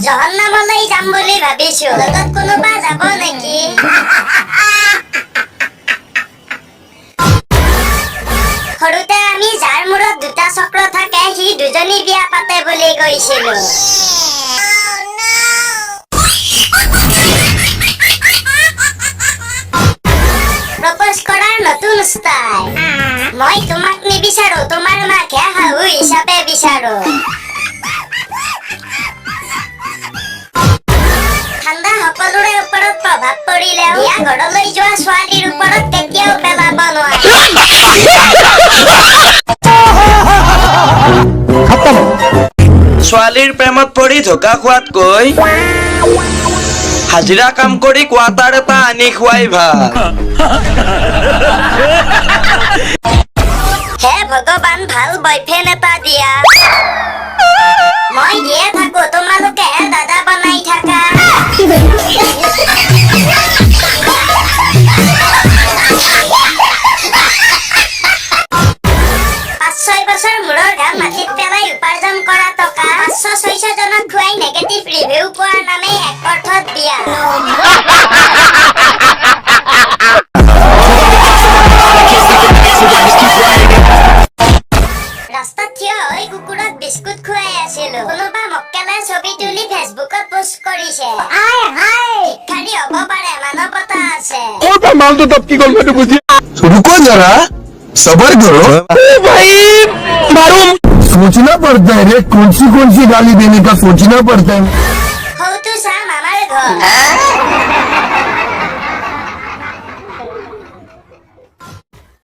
জহন্নামলৈ যাম বুলি ভাবিছো, লগত কোনোবা যাব নেকি? সৰুতে আমি যাৰ মূৰত দুটা চক্ৰ থাকে সি দুজনী বিয়া পাতে বুলি কৈছিলো। প্ৰপ'জ কৰাৰ নতুন ষ্টাইল। মই তোমাক নিবিচাৰো, তোমাৰ মাকহে শাহু হিচাপে বিচাৰো। ঠাণ্ডা সকলোৰে ওপৰত প্ৰভাৱ পৰিলেও বিয়া ঘৰলৈ যোৱা ছোৱালীৰ ওপৰত কেতিয়াও পেলাব নোৱাৰে। ছোৱালীৰ প্ৰেমত পৰি ধোকা খোৱাতকৈ হাজিৰা কাম কৰি কোৱাটাৰ এটা আনি খুৱাই ভাল। হে ভগৱান, ভাল বয়ফ্ৰেণ্ড এটা দিয়া। মই দিয়ে থাকো, তোমালোকে দাদা বনাই থাকা। 5-6 বছৰ মূৰৰ ঘাম মাটিত পেলাই উপাৰ্জন কৰা টকা 500-600 জনক খুৱাই নেগেটিভ ৰিভিউ পোৱাৰ নামে এক অৰ্থত বিয়া। ৰাস্তাত থিয় হৈ কুকুৰক বিস্কুট খুৱাই আছিলো। কোনোবা মক্কেলে ছবি তুলি ফেচবুকত পোষ্ট কৰিছে। ভিক্ষাৰী হ'ব পাৰে, মানৱতা আছে। माल तो तब की कौन सा बुझी रुको जरा सबर करो भाई मारूम सोचना पड़ता है रे कौन सी गाली देने का सोचना पड़ता है। সৌটো চাম আমাৰ ঘৰ।